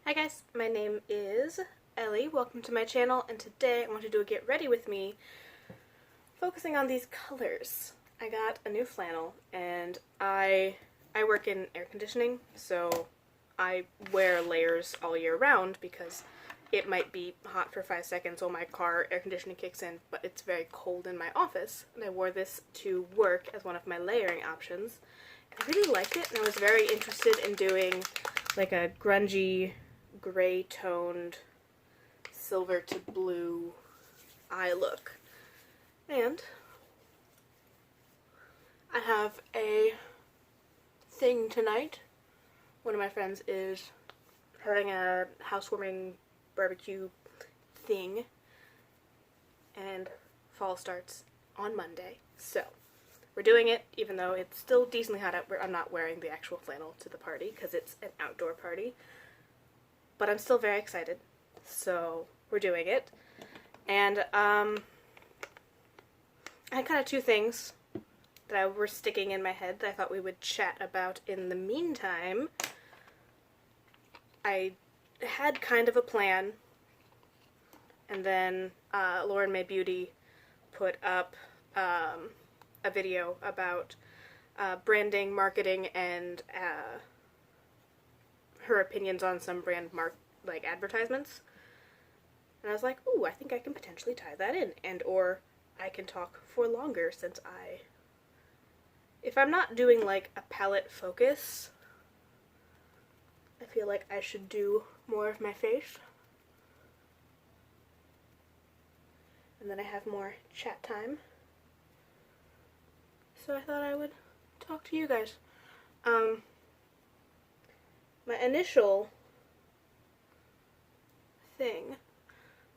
Hi guys, my name is Ellie. Welcome to my channel, and today I want to do a get ready with me focusing on these colors. I got a new flannel, and I work in air conditioning, so I wear layers all year round because it might be hot for 5 seconds while my car air conditioning kicks in, but it's very cold in my office, and I wore this to work as one of my layering options. I really liked it, and I was very interested in doing like a grungy, gray-toned, silver to blue eye look. And I have a thing tonight. One of my friends is having a housewarming barbecue thing, and fall starts on Monday, so we're doing it even though it's still decently hot out. I'm not wearing the actual flannel to the party because it's an outdoor party, but I'm still very excited, so we're doing it. And I had kind of two things that were sticking in my head that I thought we would chat about in the meantime. I had kind of a plan, and then Lauren Mae Beauty put up a video about branding, marketing, and her opinions on some brand advertisements. And I was like, ooh, I think I can potentially tie that in, and or I can talk for longer since if I'm not doing like a palette focus, I feel like I should do more of my face. And then I have more chat time. So I thought I would talk to you guys. My initial thing,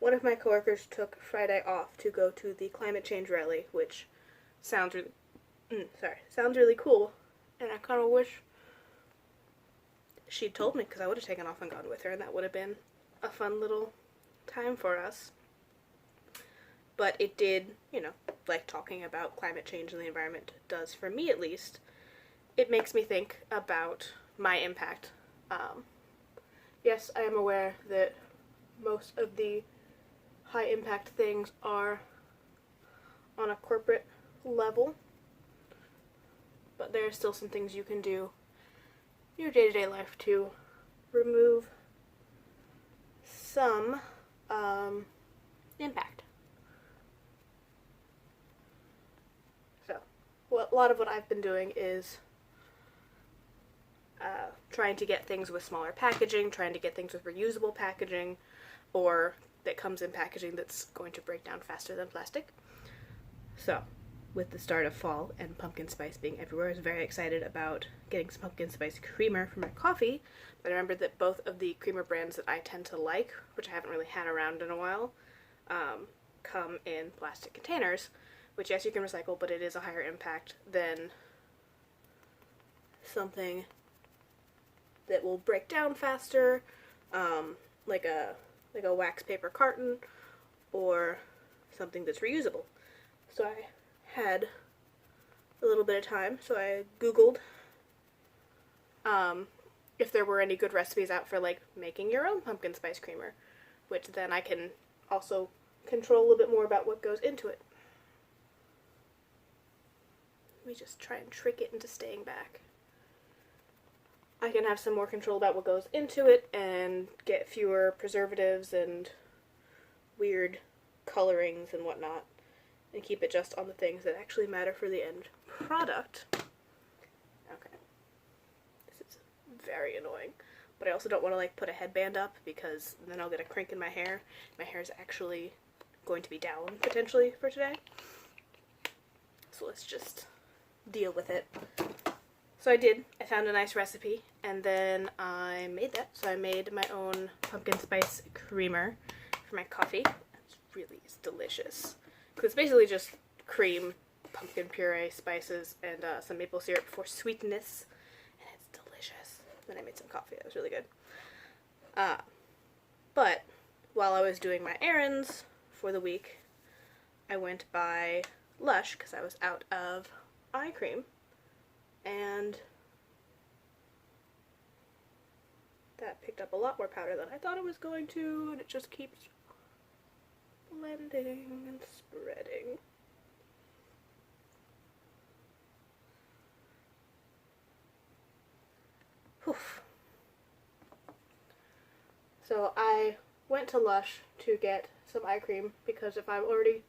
one of my coworkers took Friday off to go to the climate change rally, which sounds really cool, and I kind of wish she'd told me, because I would have taken off and gone with her, and that would have been a fun little time for us. But it did, like talking about climate change and the environment does, for me at least, it makes me think about my impact. Yes, I am aware that most of the high impact things are on a corporate level, but there are still some things you can do in your day-to-day life to remove some impact. So, a lot of what I've been doing is trying to get things with smaller packaging, trying to get things with reusable packaging, or that comes in packaging that's going to break down faster than plastic. So, with the start of fall and pumpkin spice being everywhere, I was very excited about getting some pumpkin spice creamer for my coffee, but I remembered that both of the creamer brands that I tend to like, which I haven't really had around in a while, come in plastic containers, which yes, you can recycle, but it is a higher impact than something that will break down faster, like a wax paper carton, or something that's reusable. So I had a little bit of time, so I googled if there were any good recipes out for like making your own pumpkin spice creamer, which then I can also control a little bit more about what goes into it. Let me just try and trick it into staying back. I can have some more control about what goes into it and get fewer preservatives and weird colorings and whatnot, and keep it just on the things that actually matter for the end product. Okay. This is very annoying. But I also don't want to like put a headband up because then I'll get a crink in my hair. My hair is actually going to be down potentially for today. So let's just deal with it. So I did. I found a nice recipe, and then I made that. So I made my own pumpkin spice creamer for my coffee. It's delicious. Because it's basically just cream, pumpkin puree, spices, and some maple syrup for sweetness, and it's delicious. Then I made some coffee. That was really good. But while I was doing my errands for the week, I went by Lush because I was out of eye cream, and That picked up a lot more powder than I thought it was going to, and it just keeps blending and spreading. Oof. So I went to Lush to get some eye cream because if I'm already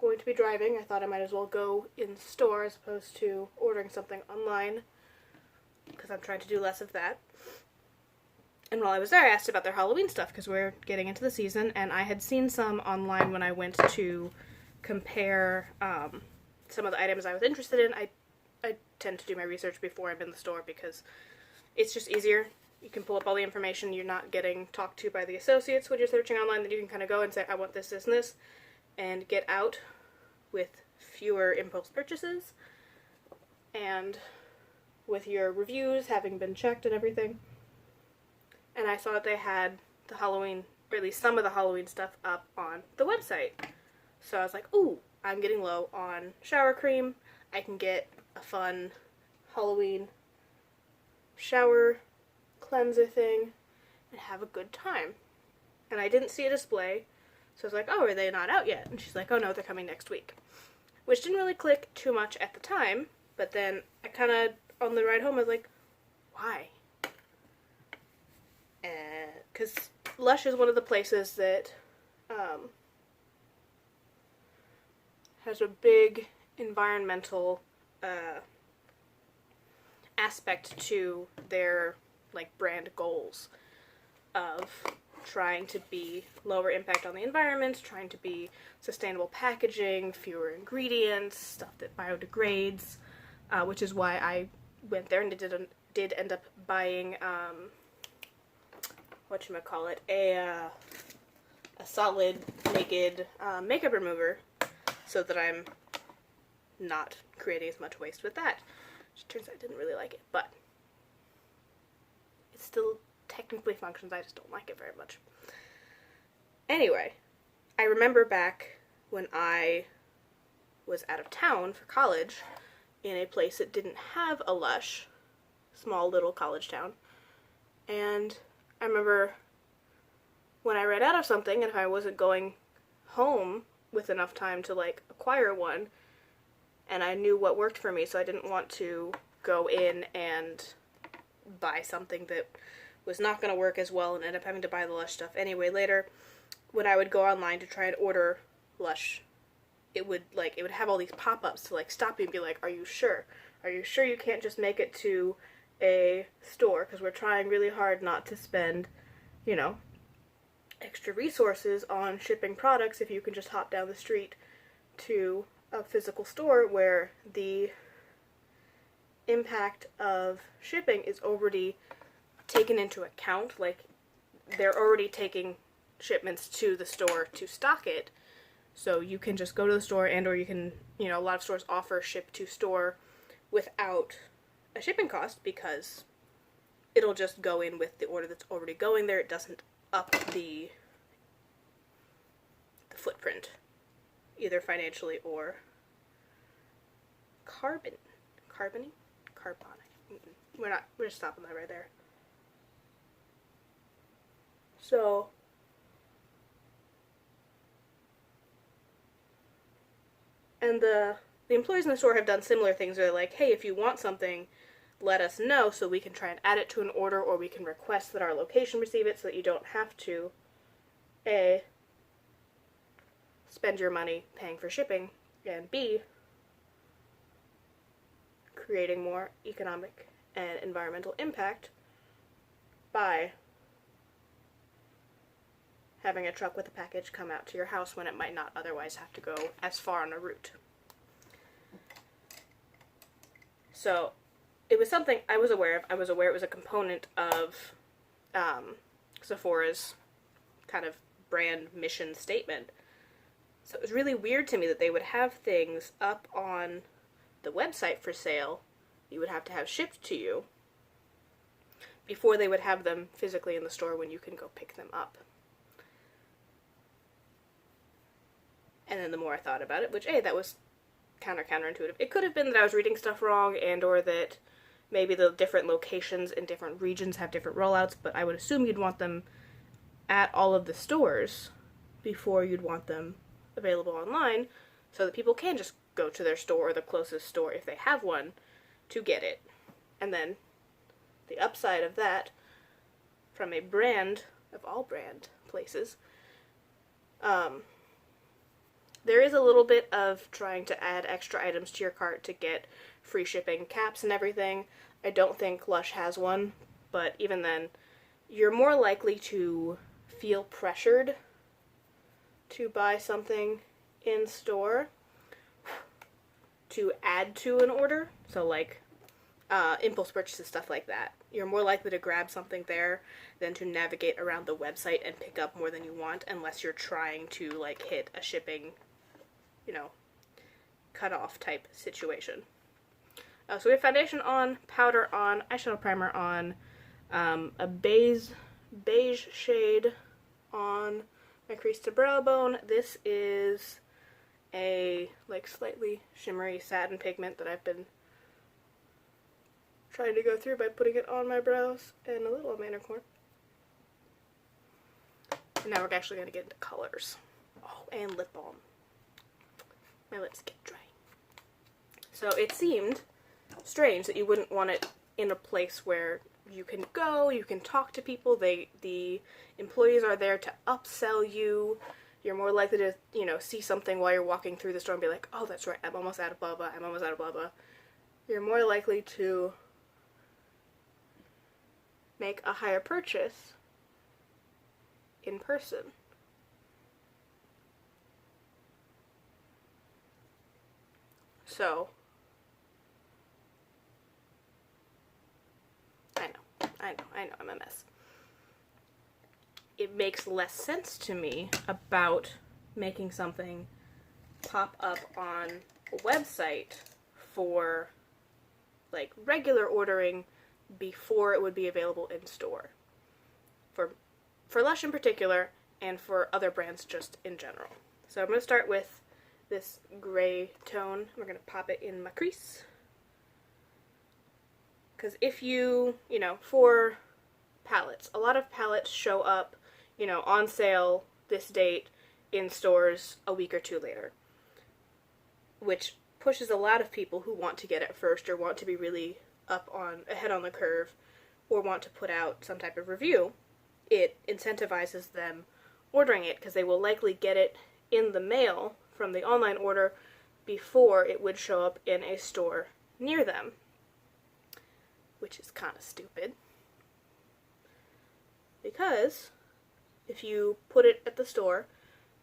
going to be driving, I thought I might as well go in store as opposed to ordering something online because I'm trying to do less of that. And while I was there, I asked about their Halloween stuff because we're getting into the season, and I had seen some online when I went to compare some of the items I was interested in. I tend to do my research before I'm in the store because it's just easier. You can pull up all the information. You're not getting talked to by the associates when you're searching online. Then you can kind of go and say, I want this, this, and this, and get out with fewer impulse purchases and with your reviews having been checked and everything. And I saw that they had the Halloween, or at least some of the Halloween stuff up on the website. So I was like, ooh, I'm getting low on shower cream. I can get a fun Halloween shower cleanser thing and have a good time. And I didn't see a display, so I was like, oh, are they not out yet? And she's like, oh no, they're coming next week. Which didn't really click too much at the time, but then I kind of, on the ride home, I was like, why? Because Lush is one of the places that has a big environmental aspect to their like brand goals of trying to be lower impact on the environment, trying to be sustainable packaging, fewer ingredients, stuff that biodegrades, which is why I went there and did end up buying whatchamacallit, a solid naked makeup remover so that I'm not creating as much waste with that. Which turns out I didn't really like it, but it still technically functions, I just don't like it very much. Anyway, I remember back when I was out of town for college in a place that didn't have a Lush, small little college town, and I remember when I ran out of something and if I wasn't going home with enough time to like acquire one, and I knew what worked for me, so I didn't want to go in and buy something that was not going to work as well and end up having to buy the Lush stuff anyway later. When I would go online to try and order Lush, it would have all these pop-ups to like stop you and be like, are you sure? Are you sure you can't just make it to a store? Because we're trying really hard not to spend, you know, extra resources on shipping products if you can just hop down the street to a physical store where the impact of shipping is already taken into account. Like, they're already taking shipments to the store to stock it, so you can just go to the store, and or you can, you know, a lot of stores offer ship to store without a shipping cost because it'll just go in with the order that's already going there. It doesn't up the footprint, either financially or carbonic. We're just stopping that right there. So and the employees in the store have done similar things. They're like, hey, if you want something, let us know so we can try and add it to an order, or we can request that our location receive it so that you don't have to A, spend your money paying for shipping, and B, creating more economic and environmental impact by having a truck with a package come out to your house when it might not otherwise have to go as far on a route. So it was something I was aware of. I was aware it was a component of Sephora's kind of brand mission statement. So it was really weird to me that they would have things up on the website for sale you would have to have shipped to you before they would have them physically in the store when you can go pick them up. And then the more I thought about it, which, that was counterintuitive. It could have been that I was reading stuff wrong, and or that Maybe the different locations in different regions have different rollouts, but I would assume you'd want them at all of the stores before you'd want them available online, so that people can just go to their store or the closest store, if they have one, to get it. And then the upside of that, from a brand, of all brand places, there is a little bit of trying to add extra items to your cart to get free shipping, caps and everything. I don't think Lush has one, but even then, you're more likely to feel pressured to buy something in store to add to an order. So like impulse purchases, stuff like that. You're more likely to grab something there than to navigate around the website and pick up more than you want, unless you're trying to like hit a shipping, cutoff type situation. So we have foundation on, powder on, eyeshadow primer on, a beige shade on my crease to brow bone. This is a like slightly shimmery satin pigment that I've been trying to go through by putting it on my brows and a little on my inner corner. And now we're actually going to get into colors. Oh, and lip balm. My lips get dry. So it seemed strange that you wouldn't want it in a place where you can go, you can talk to people, the employees are there to upsell you. You're more likely to, see something while you're walking through the store and be like, oh, that's right, I'm almost out of blah blah, I'm almost out of blah blah. You're more likely to make a higher purchase in person. So, I know, I'm a mess. It makes less sense to me about making something pop up on a website for, like, regular ordering before it would be available in store. For Lush in particular, and for other brands just in general. So I'm going to start with this gray tone. We're going to pop it in my crease. Because if for palettes, a lot of palettes show up, on sale this date in stores a week or two later. Which pushes a lot of people who want to get it first or want to be really ahead on the curve or want to put out some type of review. It incentivizes them ordering it because they will likely get it in the mail from the online order before it would show up in a store near them. Which is kind of stupid. Because if you put it at the store,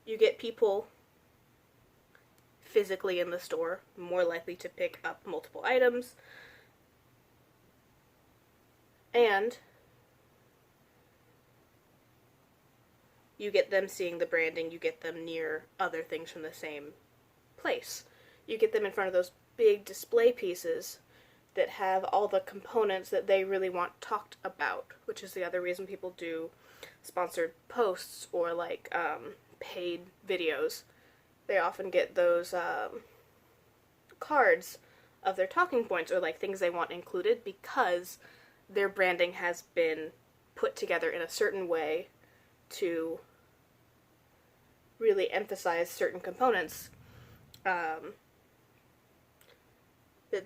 you get people physically in the store more likely to pick up multiple items. And you get them seeing the branding, you get them near other things from the same place. You get them in front of those big display pieces that have all the components that they really want talked about, which is the other reason people do sponsored posts or like paid videos. They often get those cards of their talking points or like things they want included because their branding has been put together in a certain way to really emphasize certain components that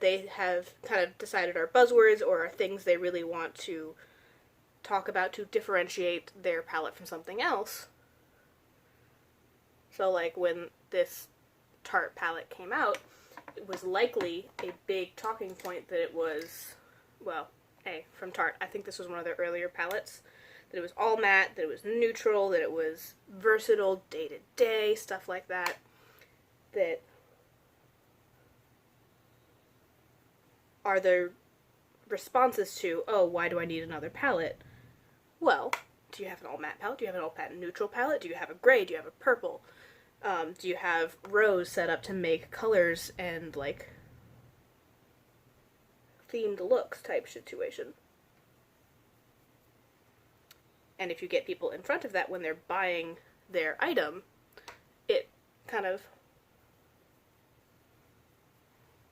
they have kind of decided are buzzwords or are things they really want to talk about to differentiate their palette from something else. So like when this Tarte palette came out, it was likely a big talking point that it was, from Tarte. I think this was one of their earlier palettes. That it was all matte, that it was neutral, that it was versatile, day-to-day, stuff like that. That are the responses to, oh, why do I need another palette? Well, do you have an all matte palette? Do you have an all matte neutral palette? Do you have a gray? Do you have a purple? Do you have rows set up to make colors and, like, themed looks type situation? And if you get people in front of that when they're buying their item, it kind of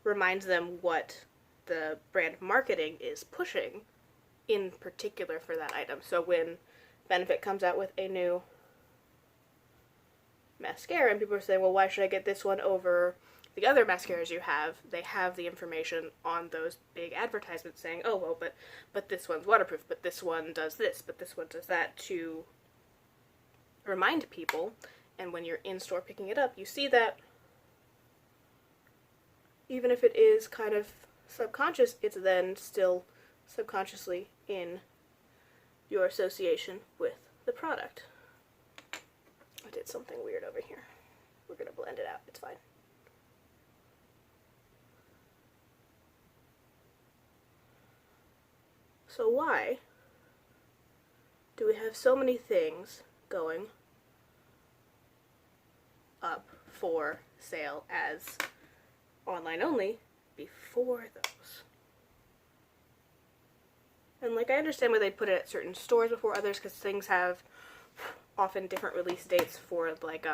reminds them what the brand marketing is pushing in particular for that item. So when Benefit comes out with a new mascara and people are saying, well, why should I get this one over the other mascaras you have? They have the information on those big advertisements saying, oh, well, but this one's waterproof, but this one does this, but this one does that, to remind people. And when you're in store picking it up, you see that even if it is kind of subconscious, it's then still subconsciously in your association with the product. I did something weird over here. We're going to blend it out. It's fine. So why do we have so many things going up for sale as online only before those? And like, I understand why they put it at certain stores before others, because things have often different release dates for, like,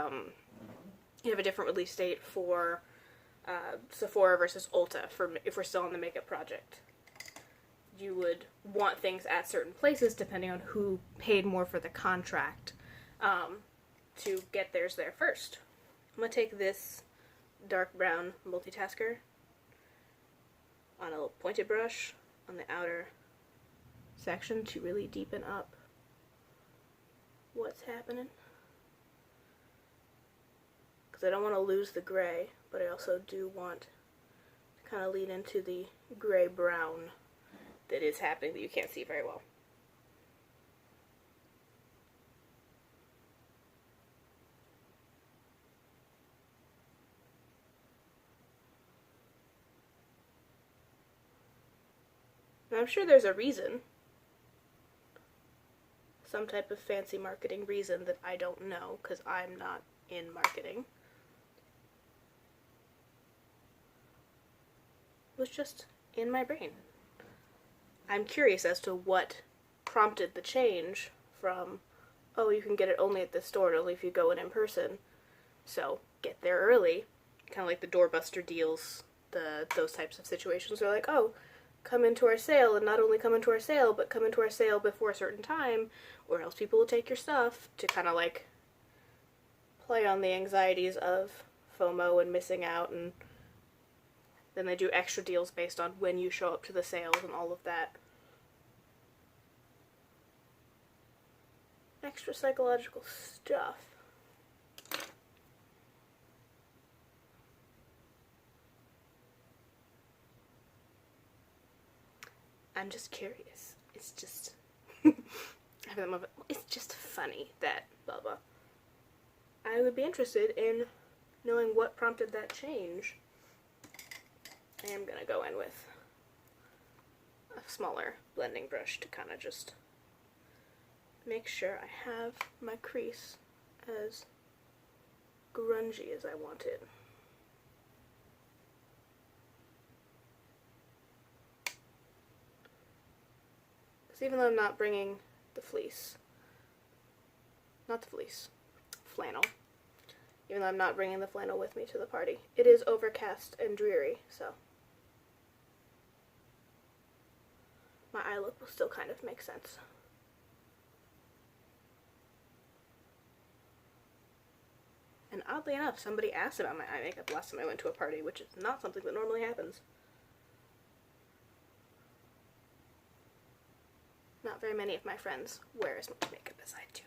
you have a different release date for Sephora versus Ulta, for if we're still on the makeup project. You would want things at certain places depending on who paid more for the contract to get theirs there first. I'm going to take this dark brown multitasker on a little pointed brush on the outer section to really deepen up what's happening. Because I don't want to lose the gray, but I also do want to kind of lead into the gray-brown that is happening that you can't see very well. Now, I'm sure there's a reason, some type of fancy marketing reason that I don't know, because I'm not in marketing. It was just in my brain. I'm curious as to what prompted the change from, oh, you can get it only at this store and only if you go in person, so get there early. Kind of like the doorbuster deals, those types of situations. They're like, oh, come into our sale, and not only come into our sale, but come into our sale before a certain time, or else people will take your stuff, to kind of like play on the anxieties of FOMO and missing out, and then they do extra deals based on when you show up to the sales and all of that. Extra psychological stuff. I'm just curious. It's just it's just funny that blah blah. I would be interested in knowing what prompted that change. I am gonna go in with a smaller blending brush to kind of just make sure I have my crease as grungy as I want it. Because even though I'm not bringing the fleece, flannel, even though I'm not bringing the flannel with me to the party, it is overcast and dreary, so my eye look will still kind of make sense. And oddly enough, somebody asked about my eye makeup last time I went to a party, which is not something that normally happens. Not very many of my friends wear as much makeup as I do.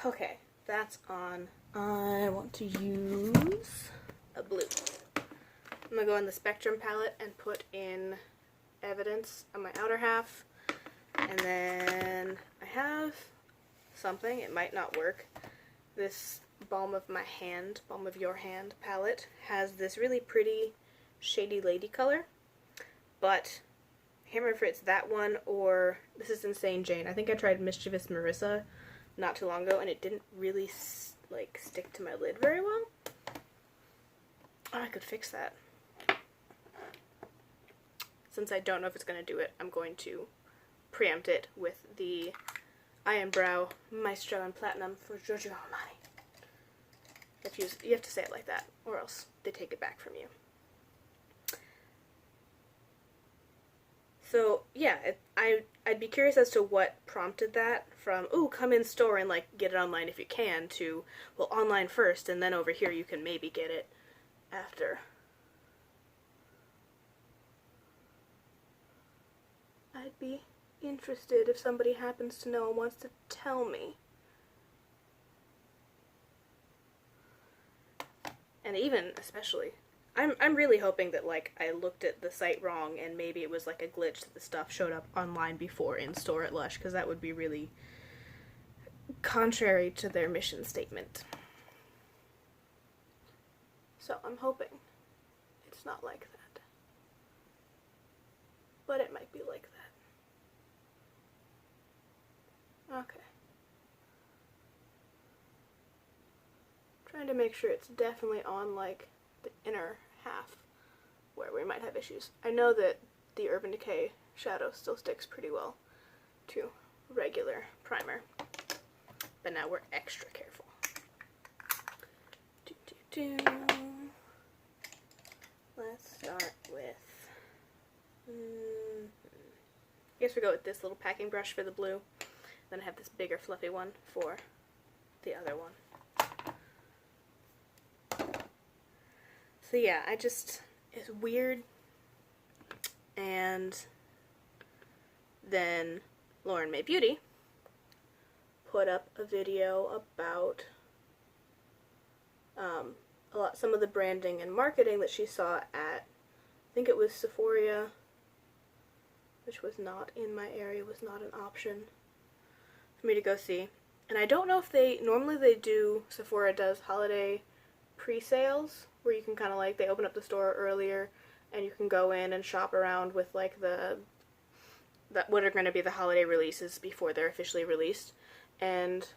Okay, that's on. I want to use a blue. I'm going to go in the Spectrum palette and put in Evidence on my outer half. And then I have something, it might not work. This Balm of Your Hand palette has this really pretty shady lady color, but I can't remember if it's that one or this is Insane Jane. I think I tried Mischievous Marissa not too long ago and it didn't really like stick to my lid very well. Oh, I could fix that. Since I don't know if it's going to do it, I'm going to preempt it with the Iron Brow Maestro and Platinum for Giorgio Armani. You have to say it like that, or else they take it back from you. So, yeah, I'd be curious as to what prompted that from, ooh, come in store and, like, get it online if you can, to, well, online first, and then over here you can maybe get it after. I'd be interested if somebody happens to know and wants to tell me. And even, especially, I'm really hoping that, like, I looked at the site wrong and maybe it was, like, a glitch that the stuff showed up online before in-store at Lush, because that would be really contrary to their mission statement. So I'm hoping it's not like that. But it might be like that. Okay. Trying to make sure it's definitely on, like, the inner half where we might have issues. I know that the Urban Decay shadow still sticks pretty well to regular primer, but now we're extra careful. Let's start with, I guess we go with this little packing brush for the blue, then I have this bigger fluffy one for the other one. So yeah, it's weird. And then Lauren Mae Beauty put up a video about some of the branding and marketing that she saw at, I think it was Sephora, which was not in my area, was not an option for me to go see. And I don't know if normally they do, Sephora does holiday pre-sales, where you can kind of like, they open up the store earlier and you can go in and shop around with like what are going to be the holiday releases before they're officially released. And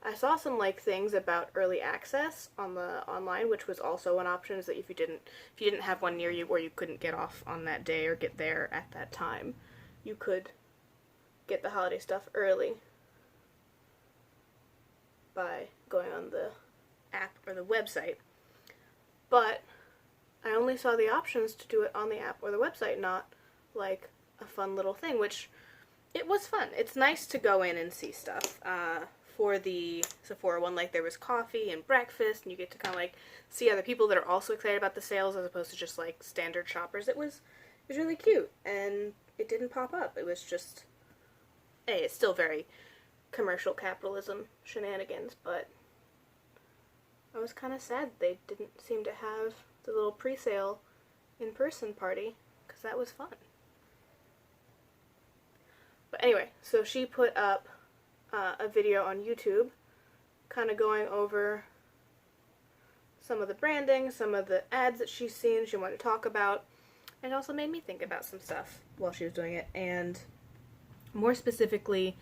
I saw some like things about early access on the online, which was also an option, is that if you didn't have one near you or you couldn't get off on that day or get there at that time, you could get the holiday stuff early by going on the app or the website. But I only saw the options to do it on the app or the website, not like a fun little thing, which it was fun. It's nice to go in and see stuff. For the Sephora one, like, there was coffee and breakfast, and you get to kind of like see other people that are also excited about the sales as opposed to just like standard shoppers. It was really cute, and it didn't pop up. It was just, hey, it's still very commercial capitalism shenanigans, but I was kind of sad they didn't seem to have the little pre-sale in-person party, because that was fun. But anyway, so she put up a video on YouTube kind of going over some of the branding, some of the ads that she's seen she wanted to talk about. It also made me think about some stuff while she was doing it, and more specifically,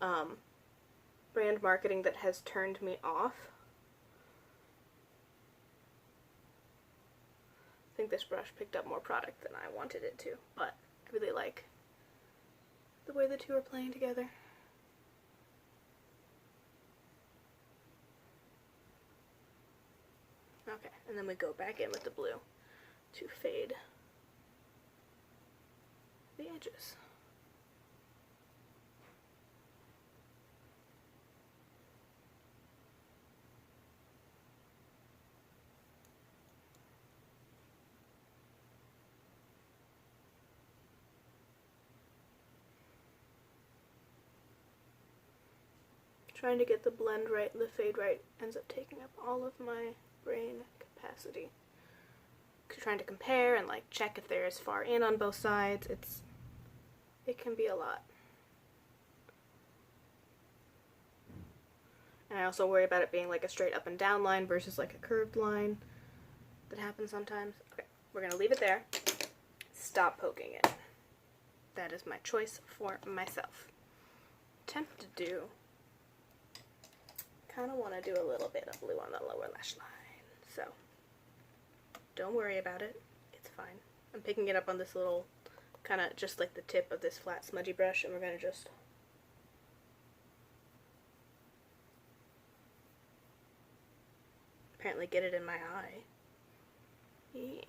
brand marketing that has turned me off. I think this brush picked up more product than I wanted it to, but I really like the way the two are playing together. Okay, and then we go back in with the blue to fade the edges. Trying to get the blend right and the fade right ends up taking up all of my brain capacity. Trying to compare and like check if they're as far in on both sides, it can be a lot. And I also worry about it being like a straight up and down line versus like a curved line that happens sometimes. Okay, we're gonna leave it there. Stop poking it. That is my choice for myself. Attempt to do. Kind of want to do a little bit of blue on the lower lash line, so don't worry about it, it's fine. I'm picking it up on this little, kind of just like the tip of this flat smudgy brush, and we're going to just apparently get it in my eye. Yeah.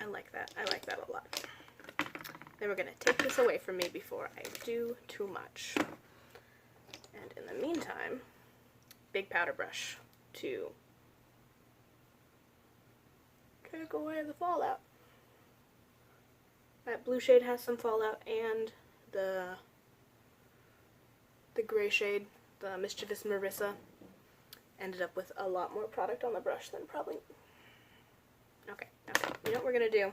I like that. I like that a lot. Then we're going to take this away from me before I do too much. And in the meantime, big powder brush to take away the fallout. That blue shade has some fallout, and the gray shade, the Mischievous Marissa, ended up with a lot more product on the brush than probably... Okay. You know what we're going to do?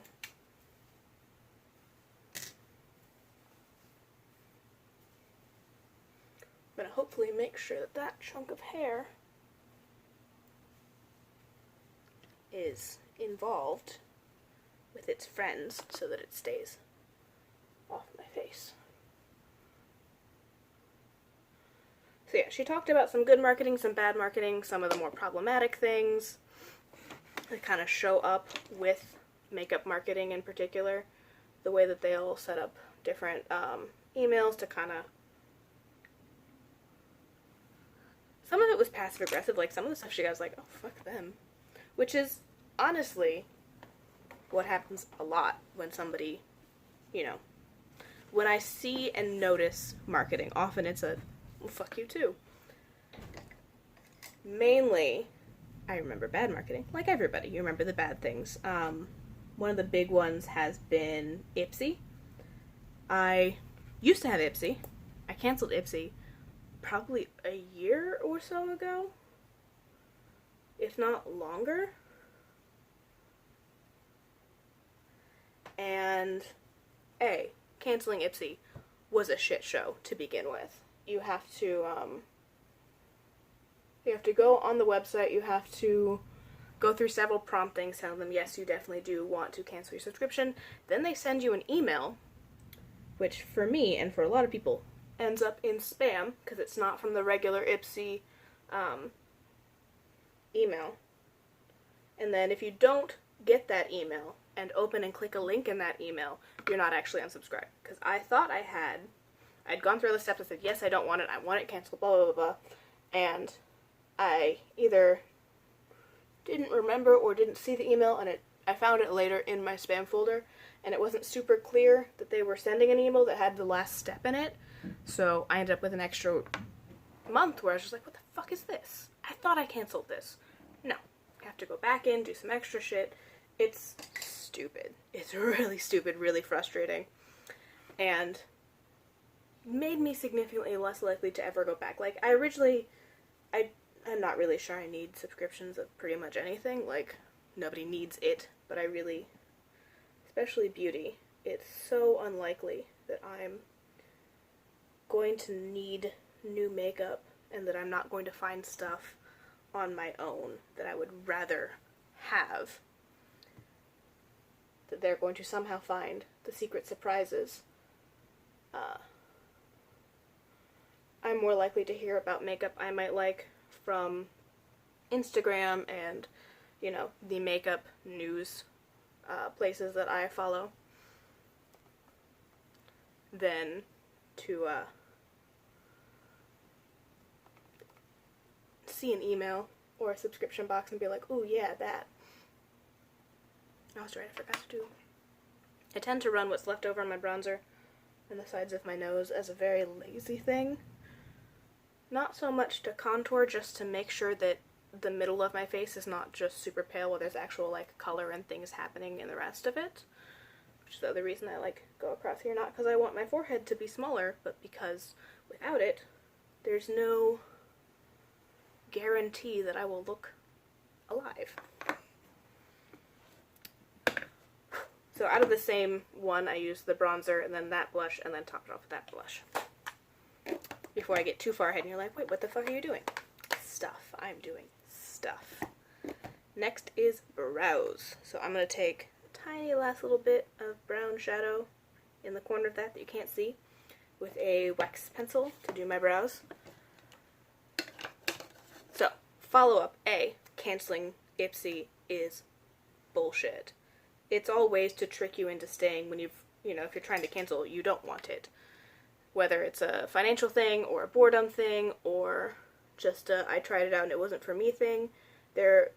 I'm going to hopefully make sure that that chunk of hair is involved with its friends so that it stays off my face. So yeah, she talked about some good marketing, some bad marketing, some of the more problematic things that kind of show up with makeup marketing in particular. The way that they all set up different emails to kind of... Some of it was passive aggressive, like some of the stuff she got was like, oh, fuck them. Which is, honestly, what happens a lot when somebody, you know, when I see and notice marketing, often it's a, well, fuck you too. Mainly, I remember bad marketing, like everybody, you remember the bad things. One of the big ones has been Ipsy. I used to have Ipsy. I canceled Ipsy probably a year or so ago, if not longer. And canceling Ipsy was a shit show to begin with. You have to go on the website, you have to go through several promptings, tell them, yes, you definitely do want to cancel your subscription. Then they send you an email, which for me, and for a lot of people, ends up in spam, because it's not from the regular Ipsy email. And then if you don't get that email and open and click a link in that email, you're not actually unsubscribed. Because I thought I'd gone through all the steps and said, yes, I don't want it, I want it canceled, blah, blah, blah, blah. And I either didn't remember or didn't see the email, and I found it later in my spam folder, and it wasn't super clear that they were sending an email that had the last step in it. So I ended up with an extra month where I was just like, what the fuck is this? I thought I canceled this. No. I have to go back in, do some extra shit. It's stupid. It's really stupid, really frustrating. And made me significantly less likely to ever go back. Like, I'm not really sure I need subscriptions of pretty much anything. Like, nobody needs it, but I really, especially beauty, it's so unlikely that I'm going to need new makeup and that I'm not going to find stuff on my own that I would rather have, that they're going to somehow find the secret surprises. I'm more likely to hear about makeup I might like from Instagram and, you know, the makeup news places that I follow than to see an email or a subscription box and be like, ooh, yeah, that. I was right, I forgot to do. I tend to run what's left over on my bronzer and the sides of my nose as a very lazy thing. Not so much to contour, just to make sure that the middle of my face is not just super pale while there's actual, like, color and things happening in the rest of it. Which is the other reason I, like, go across here. Not because I want my forehead to be smaller, but because without it, there's no guarantee that I will look alive. So out of the same one, I used the bronzer, and then that blush, and then topped it off with that blush. Before I get too far ahead and you're like, wait, what the fuck are you doing? Stuff. I'm doing stuff. Next is brows. So I'm going to take a tiny last little bit of brown shadow in the corner of that you can't see with a wax pencil to do my brows. So, follow-up A, canceling Ipsy is bullshit. It's all ways to trick you into staying when if you're trying to cancel, you don't want it. Whether it's a financial thing, or a boredom thing, or just a I tried it out and it wasn't for me thing. They're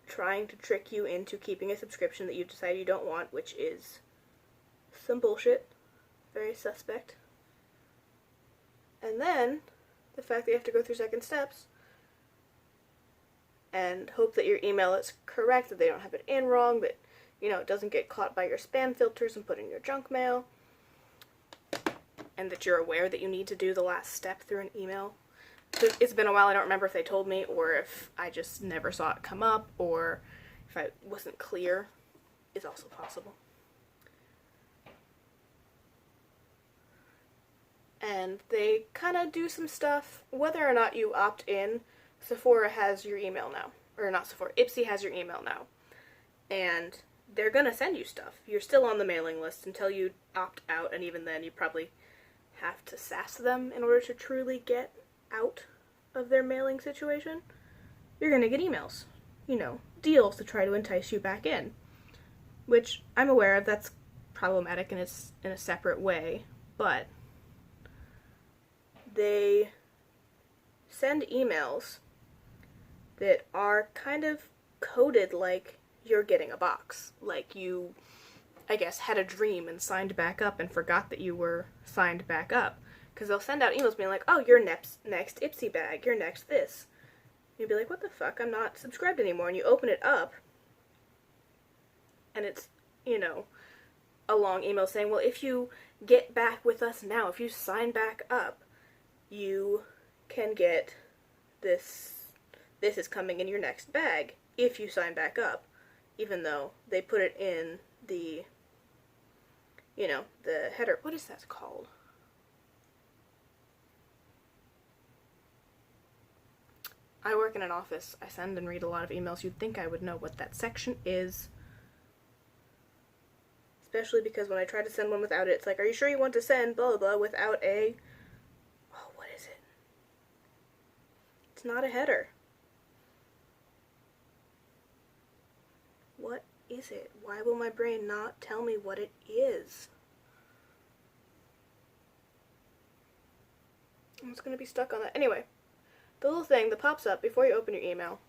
trying to trick you into keeping a subscription that you decide you don't want, which is some bullshit. Very suspect. And then, the fact that you have to go through second steps and hope that your email is correct, that they don't have it in wrong, that, you know, it doesn't get caught by your spam filters and put in your junk mail, and that you're aware that you need to do the last step through an email. It's been a while, I don't remember if they told me, or if I just never saw it come up, or if I wasn't clear, is also possible. And they kind of do some stuff, whether or not you opt in. Sephora has your email now. Or not Sephora, Ipsy has your email now. And they're going to send you stuff. You're still on the mailing list until you opt out, and even then you probably have to sass them in order to truly get out of their mailing situation. You're going to get emails. You know, deals to try to entice you back in. Which I'm aware of, that's problematic and it's in a separate way, but they send emails that are kind of coded like you're getting a box. Like you, I guess, had a dream and signed back up and forgot that you were signed back up. Because they'll send out emails being like, oh, your next Ipsy bag, your next this. And you'd be like, what the fuck, I'm not subscribed anymore. And you open it up, and it's, you know, a long email saying, well, if you get back with us now, if you sign back up, you can get this is coming in your next bag if you sign back up, even though they put it in the, you know, the header. What is that called? I work in an office. I send and read a lot of emails. You'd think I would know what that section is. Especially because when I try to send one without it, it's like, are you sure you want to send blah, blah, blah, without a... Oh, what is it? It's not a header. What is it? Why will my brain not tell me what it is? I'm just going to be stuck on that. Anyway, the little thing that pops up before you open your email,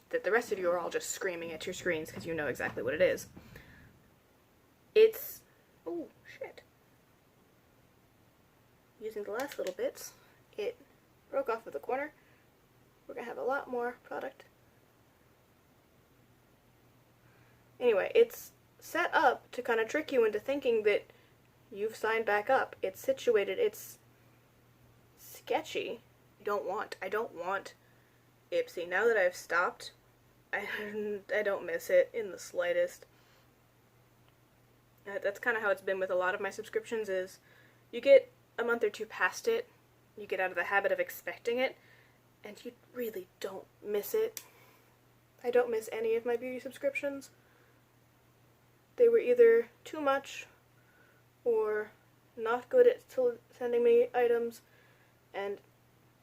that the rest of you are all just screaming at your screens because you know exactly what it is. It's, oh shit, using the last little bits, it broke off of the corner. We're going to have a lot more product. Anyway, it's set up to kind of trick you into thinking that you've signed back up. It's situated, it's sketchy. I don't want Ipsy. Now that I've stopped, I don't miss it in the slightest. That's kind of how it's been with a lot of my subscriptions, is you get a month or two past it, you get out of the habit of expecting it, and you really don't miss it. I don't miss any of my beauty subscriptions. They were either too much or not good at sending me items, and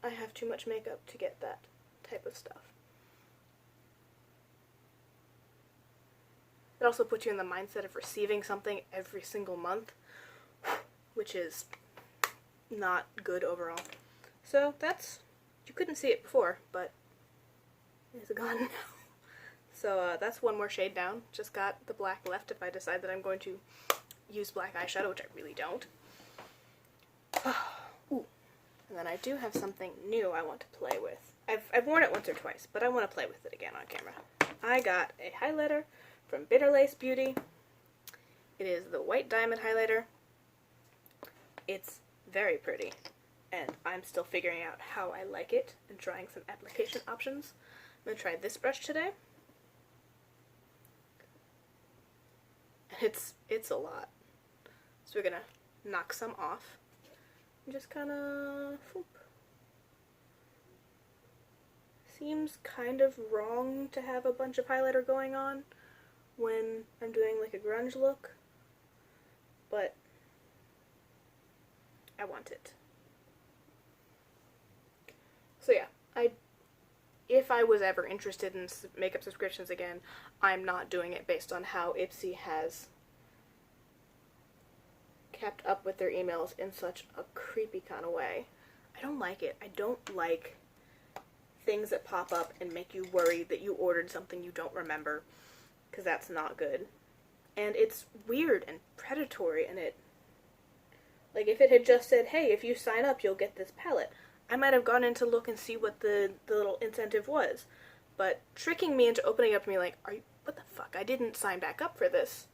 I have too much makeup to get that type of stuff. It also puts you in the mindset of receiving something every single month, which is not good overall. So that's, you couldn't see it before, but it's gone now. So that's one more shade down. Just got the black left if I decide that I'm going to use black eyeshadow, which I really don't. Ooh. And then I do have something new I want to play with. I've worn it once or twice, but I want to play with it again on camera. I got a highlighter from Lace Beauty. It is the White Diamond highlighter. It's very pretty, and I'm still figuring out how I like it and trying some application options. I'm going to try this brush today. It's a lot. So we're going to knock some off and just kind of whoop. Seems kind of wrong to have a bunch of highlighter going on when I'm doing like a grunge look, but I want it. So yeah, if I was ever interested in makeup subscriptions again, I'm not doing it based on how Ipsy has kept up with their emails in such a creepy kind of way. I don't like it. I don't like things that pop up and make you worry that you ordered something you don't remember, because that's not good. And it's weird and predatory, and it, like, if it had just said, hey, if you sign up, you'll get this palette, I might have gone in to look and see what the little incentive was. But tricking me into opening up to me like, what the fuck, I didn't sign back up for this,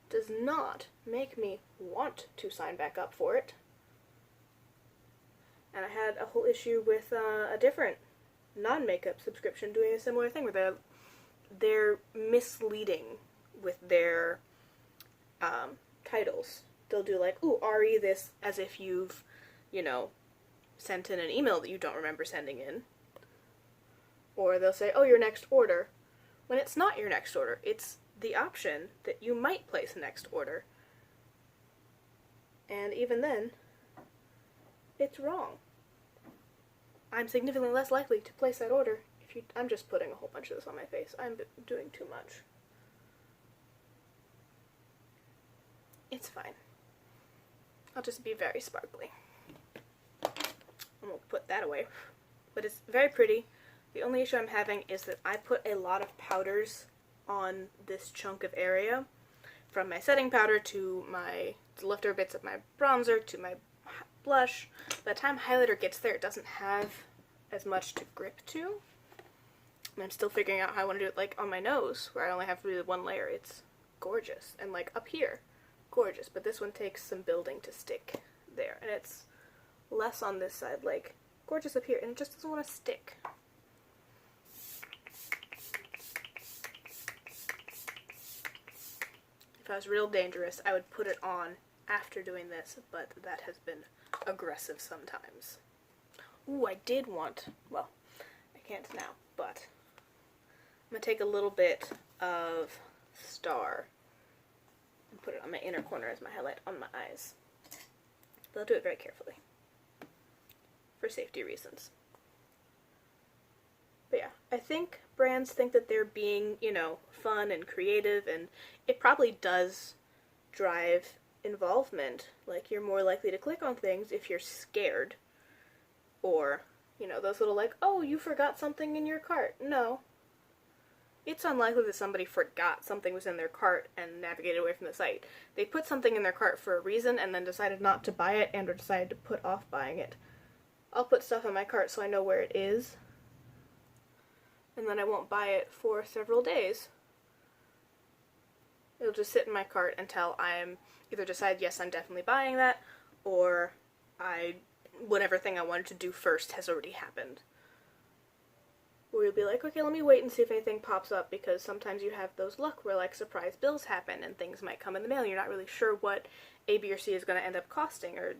does not make me want to sign back up for it. And I had a whole issue with a different non-makeup subscription doing a similar thing where they're misleading with their titles. They'll do like, ooh, RE this, as if you've, sent in an email that you don't remember sending in. Or they'll say, oh, your next order, when it's not your next order. It's the option that you might place a next order. And even then, it's wrong. I'm significantly less likely to place that order if I'm just putting a whole bunch of this on my face. I'm doing too much. It's fine. I'll just be very sparkly. And we'll put that away. But it's very pretty. The only issue I'm having is that I put a lot of powders on this chunk of area. From my setting powder to my leftover bits of my bronzer to my blush. By the time highlighter gets there, it doesn't have as much to grip to. And I'm still figuring out how I want to do it, like, on my nose, where I only have to do the one layer. It's gorgeous. And, like, up here, gorgeous. But this one takes some building to stick there. And it's less on this side, like, gorgeous up here. And it just doesn't want to stick. If I was real dangerous, I would put it on after doing this, but that has been aggressive sometimes. Ooh, I did want, well, I can't now, but I'm going to take a little bit of Star and put it on my inner corner as my highlight on my eyes. But I'll do it very carefully, for safety reasons. But yeah, I think brands think that they're being, fun and creative, and it probably does drive involvement. Like, you're more likely to click on things if you're scared. Or, those little like, oh, you forgot something in your cart. No. It's unlikely that somebody forgot something was in their cart and navigated away from the site. They put something in their cart for a reason and then decided not to buy it and or decided to put off buying it. I'll put stuff in my cart so I know where it is. And then I won't buy it for several days. It'll just sit in my cart until I'm either decide, yes, I'm definitely buying that, or whatever thing I wanted to do first has already happened. Or you'll be like, okay, let me wait and see if anything pops up, because sometimes you have those luck where, like, surprise bills happen and things might come in the mail. You're not really sure what A, B, or C is going to end up costing, or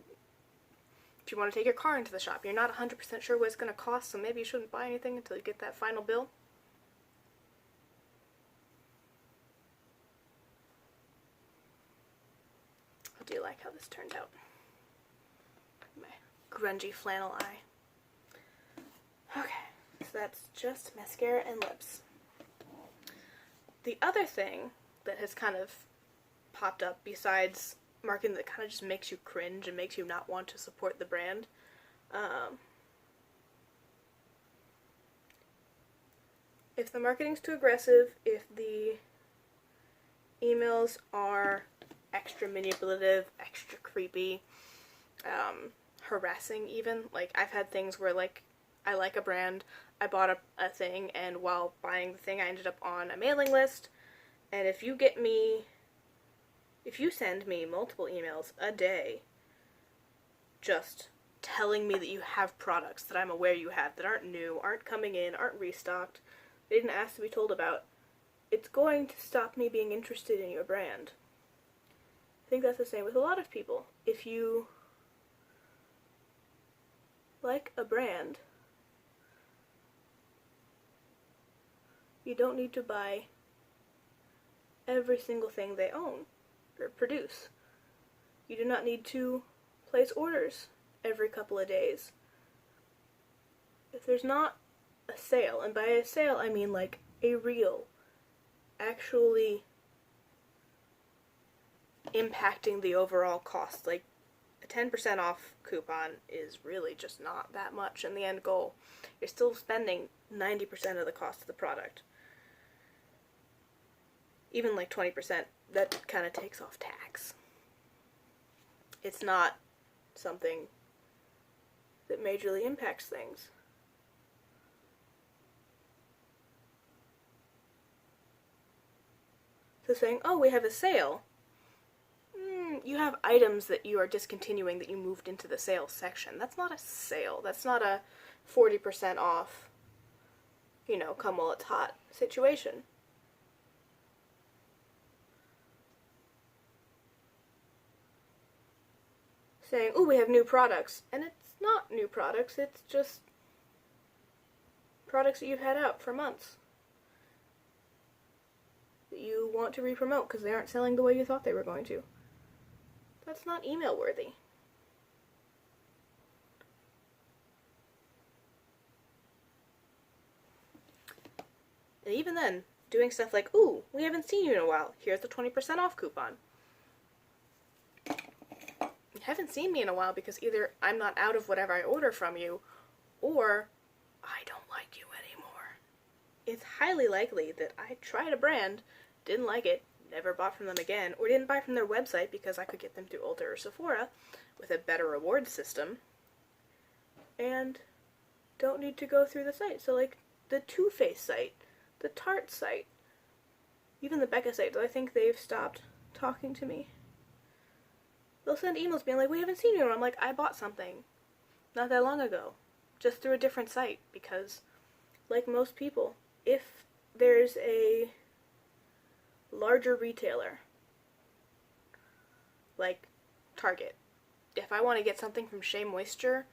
if you want to take your car into the shop, you're not 100% sure what it's going to cost, so maybe you shouldn't buy anything until you get that final bill. How do you like how this turned out? My grungy flannel eye. Okay, so that's just mascara and lips. The other thing that has kind of popped up besides marketing that kind of just makes you cringe and makes you not want to support the brand, if the marketing's too aggressive, if the emails are extra manipulative, extra creepy, harassing even. Like, I've had things where, like, I like a brand, I bought a thing, and while buying the thing I ended up on a mailing list, and if you send me multiple emails a day just telling me that you have products that I'm aware you have that aren't new, aren't coming in, aren't restocked, they didn't ask to be told about, it's going to stop me being interested in your brand. I think that's the same with a lot of people. If you like a brand, you don't need to buy every single thing they own or produce. You do not need to place orders every couple of days. If there's not a sale, and by a sale I mean like a real, actually impacting the overall cost, like a 10% off coupon is really just not that much in the end goal. You're still spending 90% of the cost of the product. Even like 20%, that kind of takes off tax. It's not something that majorly impacts things. So saying, oh, we have a sale. You have items that you are discontinuing that you moved into the sales section. That's not a sale. That's not a 40% off, come while it's hot situation. Saying, oh, we have new products. And it's not new products, it's just products that you've had out for months that you want to re-promote because they aren't selling the way you thought they were going to. That's not email worthy. And even then, doing stuff like, ooh, we haven't seen you in a while, here's the 20% off coupon. You haven't seen me in a while because either I'm not out of whatever I order from you, or I don't like you anymore. It's highly likely that I tried a brand, didn't like it, never bought from them again, or didn't buy from their website because I could get them through Ulta or Sephora with a better reward system, and don't need to go through the site. So like the Too Faced site, the Tarte site, even the Becca site, I think they've stopped talking to me. They'll send emails being like, we haven't seen you, and I'm like, I bought something not that long ago, just through a different site, because like most people, if there's a larger retailer, like Target, if I want to get something from Shea Moisture,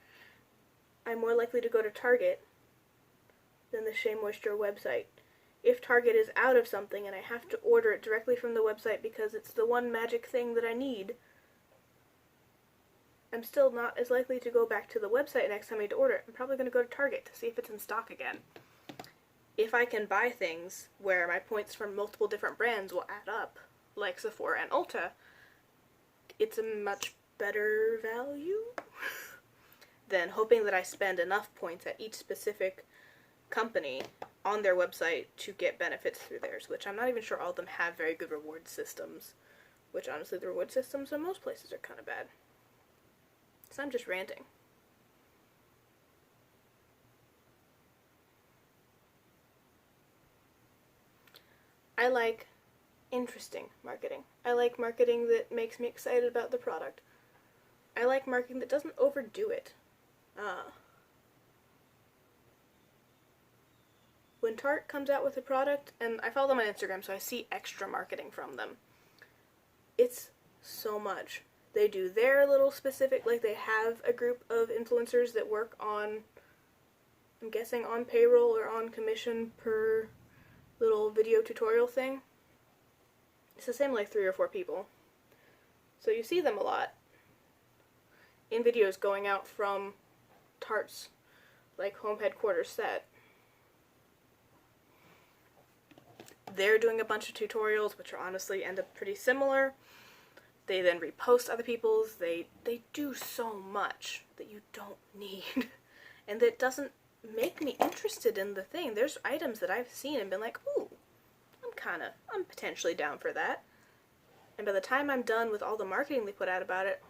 I'm more likely to go to Target than the Shea Moisture website. If Target is out of something and I have to order it directly from the website because it's the one magic thing that I need, I'm still not as likely to go back to the website next time I need to order it. I'm probably going to go to Target to see if it's in stock again. If I can buy things where my points from multiple different brands will add up, like Sephora and Ulta, it's a much better value than hoping that I spend enough points at each specific company on their website to get benefits through theirs, which I'm not even sure all of them have very good reward systems, which honestly the reward systems in most places are kind of bad. So I'm just ranting. I like interesting marketing. I like marketing that makes me excited about the product. I like marketing that doesn't overdo it. When Tarte comes out with a product, and I follow them on Instagram, so I see extra marketing from them, it's so much. They do their little specific, like they have a group of influencers that work on, I'm guessing on payroll or on commission per little video tutorial thing. It's the same like 3 or 4 people. So you see them a lot in videos going out from Tarte's like home headquarters set. They're doing a bunch of tutorials which are honestly end up pretty similar. They then repost other people's. They do so much that you don't need. And that doesn't make me interested in the thing. There's items that I've seen and been like, ooh, I'm potentially down for that. And by the time I'm done with all the marketing they put out about it,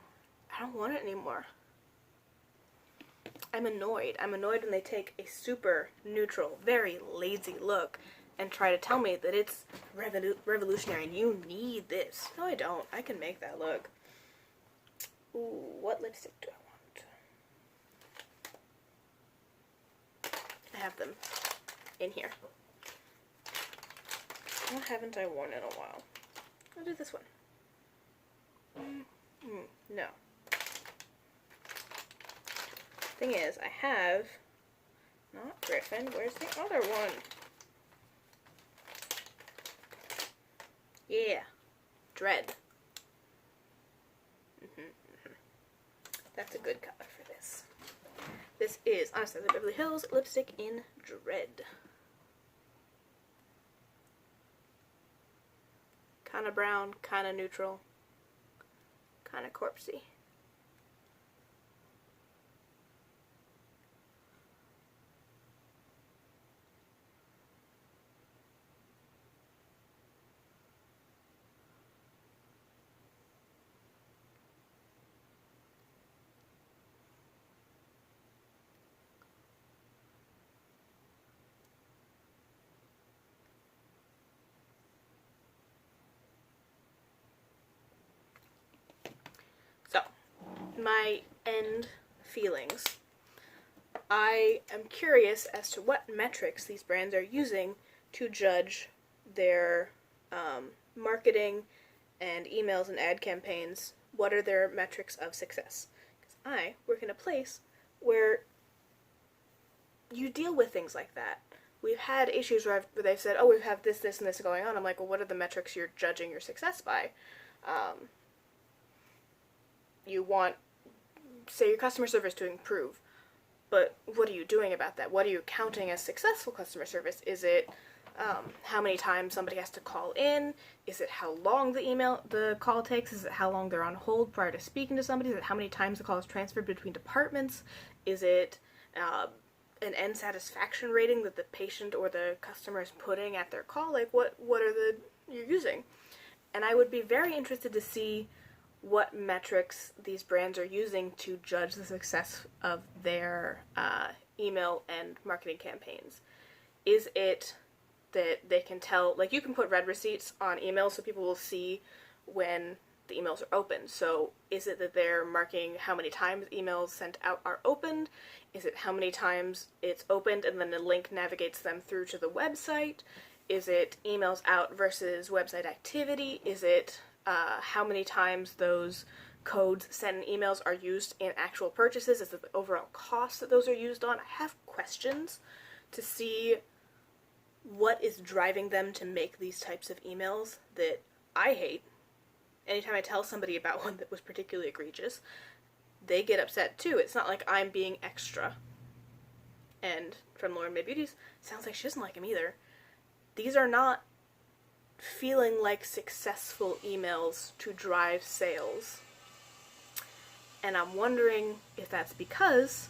I don't want it anymore. I'm annoyed. I'm annoyed when they take a super neutral, very lazy look and try to tell me that it's revolutionary and you need this. No, I don't. I can make that look. Ooh, what lipstick do I want? I have them in here. What haven't I worn in a while? I'll do this one. No. Thing is, I have, not Griffin, where's the other one? Yeah, Dread. That's a good color for this. This is Anastasia Beverly Hills lipstick in Dread. Kind of brown, kind of neutral, kind of corpsey. my end feelings, I am curious as to what metrics these brands are using to judge their marketing and emails and ad campaigns. What are their metrics of success? Because I work in a place where you deal with things like that. We've had issues where they've said, oh, we have this, this, and this going on. I'm like, well, what are the metrics you're judging your success by? You want, say, your customer service to improve, but what are you doing about that? What are you counting as successful customer service? Is it how many times somebody has to call in? Is it how long the call takes? Is it how long they're on hold prior to speaking to somebody? Is it how many times the call is transferred between departments? Is it an end satisfaction rating that the patient or the customer is putting at their call? Like, what are you're using? And I would be very interested to see what metrics these brands are using to judge the success of their email and marketing campaigns. Is it that they can tell, like, you can put read receipts on emails so people will see when the emails are open. So is it that they're marking how many times emails sent out are opened? Is it how many times it's opened and then the link navigates them through to the website? Is it emails out versus website activity? Is it how many times those codes sent in emails are used in actual purchases? Is it the overall cost that those are used on? I have questions to see what is driving them to make these types of emails that I hate. Anytime I tell somebody about one that was particularly egregious, they get upset too. It's not like I'm being extra. And from Lauren Mae Beauty's, sounds like she doesn't like him either. These are not feeling like successful emails to drive sales. And I'm wondering if that's because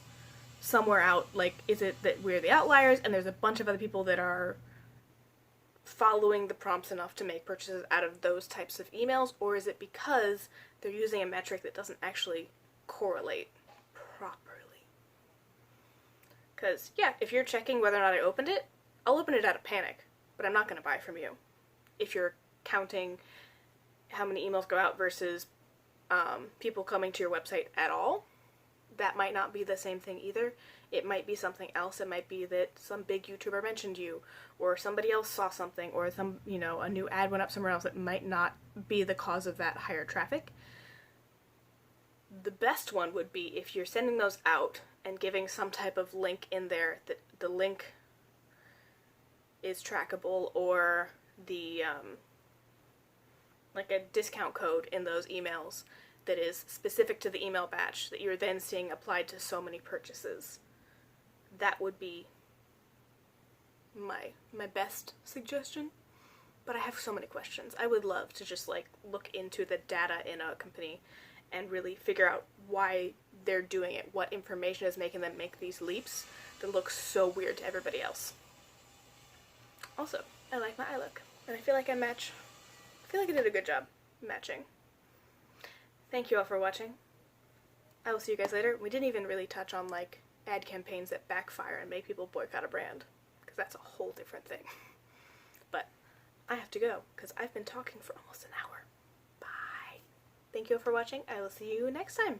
somewhere out, like, is it that we're the outliers and there's a bunch of other people that are following the prompts enough to make purchases out of those types of emails, or is it because they're using a metric that doesn't actually correlate properly? Because, yeah, if you're checking whether or not I opened it, I'll open it out of panic, but I'm not going to buy from you. If you're counting how many emails go out versus people coming to your website at all, that might not be the same thing either. It might be something else. It might be that some big YouTuber mentioned you, or somebody else saw something, or a new ad went up somewhere else. It might not be the cause of that higher traffic. The best one would be if you're sending those out and giving some type of link in there that the link is trackable, or the like a discount code in those emails that is specific to the email batch that you're then seeing applied to so many purchases. That would be my best suggestion. But I have so many questions. I would love to just look into the data in a company and really figure out why they're doing it, what information is making them make these leaps that look so weird to everybody else. Also, I like my eye look, and I feel like I did a good job matching. Thank you all for watching. I will see you guys later. We didn't even really touch on ad campaigns that backfire and make people boycott a brand, because that's a whole different thing. But I have to go, because I've been talking for almost an hour. Bye. Thank you all for watching. I will see you next time.